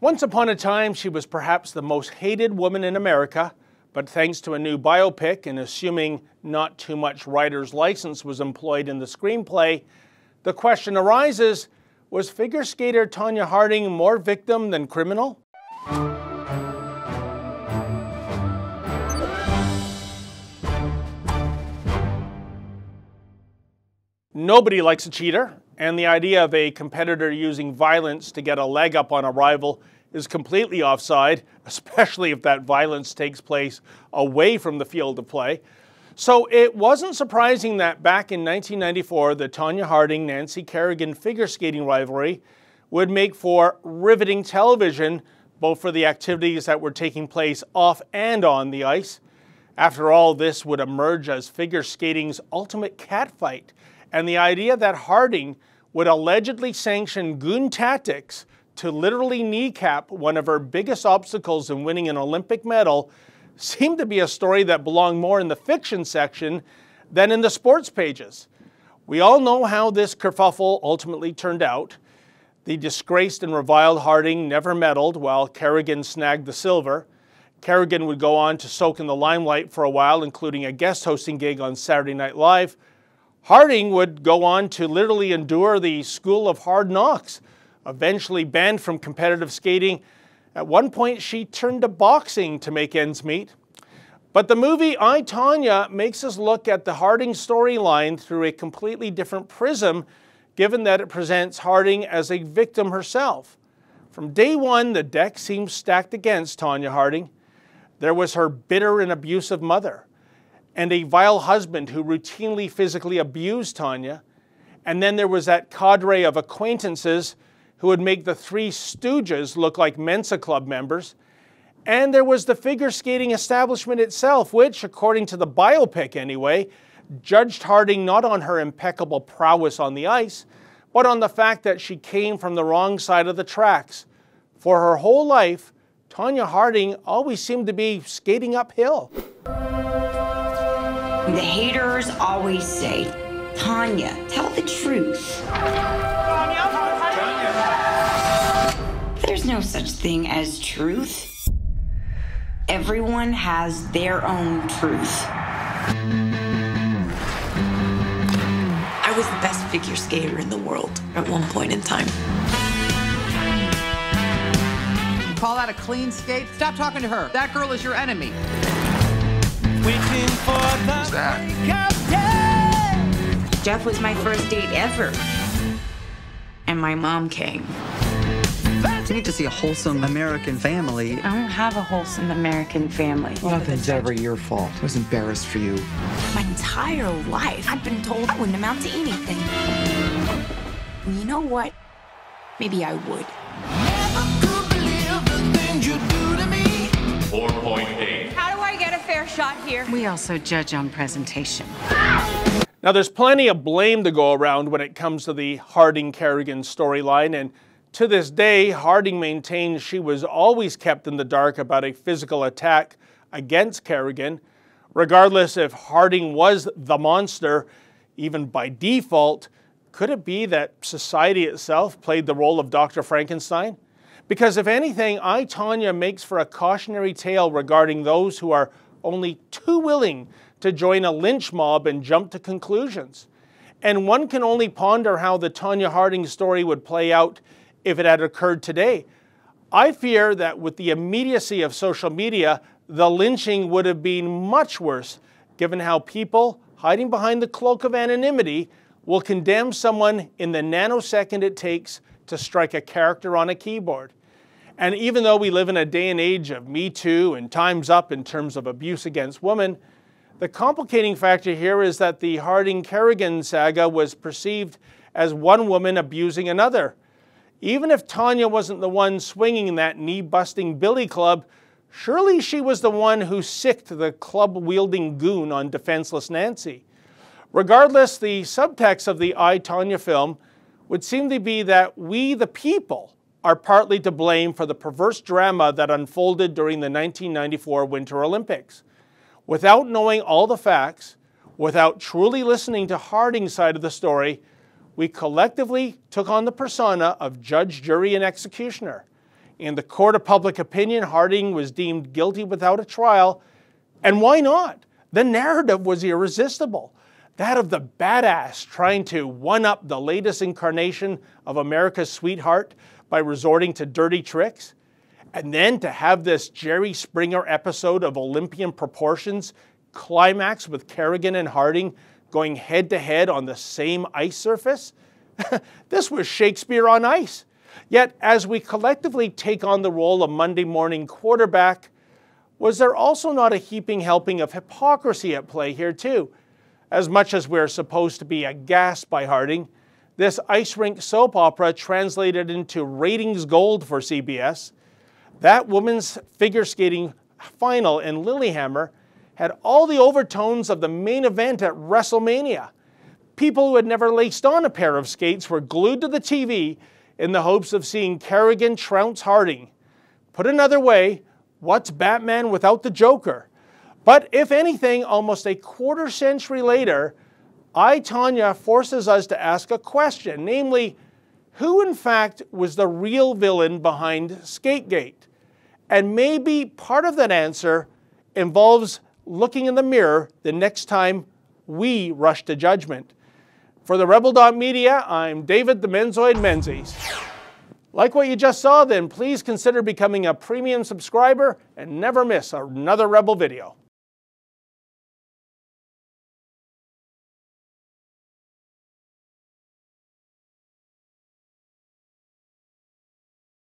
Once upon a time, she was perhaps the most hated woman in America, but thanks to a new biopic and assuming not too much writer's license was employed in the screenplay, the question arises, was figure skater Tonya Harding more victim than criminal? Nobody likes a cheater, and the idea of a competitor using violence to get a leg up on a rival is completely offside, especially if that violence takes place away from the field of play. So it wasn't surprising that back in 1994, the Tonya Harding-Nancy Kerrigan figure skating rivalry would make for riveting television, both for the activities that were taking place off and on the ice. After all, this would emerge as figure skating's ultimate catfight, and the idea that Harding would allegedly sanction goon tactics to literally kneecap one of her biggest obstacles in winning an Olympic medal seemed to be a story that belonged more in the fiction section than in the sports pages. We all know how this kerfuffle ultimately turned out. The disgraced and reviled Harding never medaled while Kerrigan snagged the silver. Kerrigan would go on to soak in the limelight for a while, including a guest hosting gig on Saturday Night Live. Harding would go on to literally endure the school of hard knocks. Eventually banned from competitive skating, at one point she turned to boxing to make ends meet. But the movie I, Tonya makes us look at the Harding storyline through a completely different prism, given that it presents Harding as a victim herself. From day one, the deck seems stacked against Tonya Harding. There was her bitter and abusive mother, and a vile husband who routinely physically abused Tonya. And then there was that cadre of acquaintances who would make the Three Stooges look like Mensa Club members. And there was the figure skating establishment itself, which, according to the biopic anyway, judged Harding not on her impeccable prowess on the ice, but on the fact that she came from the wrong side of the tracks. For her whole life, Tonya Harding always seemed to be skating uphill. The haters always say, Tonya, tell the truth. There's no such thing as truth. Everyone has their own truth. I was the best figure skater in the world at one point in time. You call that a clean skate? Stop talking to her. That girl is your enemy. Who's that? Jeff was my first date ever. And my mom came. You need to see a wholesome American family. I don't have a wholesome American family. Nothing's ever your fault. I was embarrassed for you. My entire life, I've been told I wouldn't amount to anything. And you know what? Maybe I would. 4.8. How do I get a fair shot here? We also judge on presentation. Now, there's plenty of blame to go around when it comes to the Harding-Kerrigan storyline, and to this day, Harding maintains she was always kept in the dark about a physical attack against Kerrigan. Regardless if Harding was the monster, even by default, could it be that society itself played the role of Dr. Frankenstein? Because if anything, I, Tonya makes for a cautionary tale regarding those who are only too willing to join a lynch mob and jump to conclusions. And one can only ponder how the Tonya Harding story would play out if it had occurred today. I fear that with the immediacy of social media, the lynching would have been much worse, given how people, hiding behind the cloak of anonymity, will condemn someone in the nanosecond it takes to strike a character on a keyboard. And even though we live in a day and age of Me Too and Time's Up in terms of abuse against women, the complicating factor here is that the Harding-Kerrigan saga was perceived as one woman abusing another. Even if Tonya wasn't the one swinging that knee-busting billy club, surely she was the one who sicked the club-wielding goon on defenseless Nancy. Regardless, the subtext of the I, Tonya film would seem to be that we, the people, are partly to blame for the perverse drama that unfolded during the 1994 Winter Olympics. Without knowing all the facts, without truly listening to Harding's side of the story, we collectively took on the persona of judge, jury, and executioner. In the court of public opinion, Harding was deemed guilty without a trial. And why not? The narrative was irresistible. That of the badass trying to one-up the latest incarnation of America's sweetheart by resorting to dirty tricks. And then to have this Jerry Springer episode of Olympian proportions climax with Kerrigan and Harding going head-to-head on the same ice surface. This was Shakespeare on ice. Yet, as we collectively take on the role of Monday morning quarterback, was there also not a heaping helping of hypocrisy at play here too? As much as we're supposed to be aghast by Harding, this ice rink soap opera translated into ratings gold for CBS. That women's figure skating final in Lillehammer had all the overtones of the main event at WrestleMania. People who had never laced on a pair of skates were glued to the TV in the hopes of seeing Kerrigan trounce Harding. Put another way, what's Batman without the Joker? But if anything, almost a quarter century later, I, Tonya, forces us to ask a question, namely, who in fact was the real villain behind Skategate? And maybe part of that answer involves looking in the mirror the next time we rush to judgment. For the Rebel.media, I'm David the Menzoid Menzies. Like what you just saw, then please consider becoming a premium subscriber and never miss another Rebel video.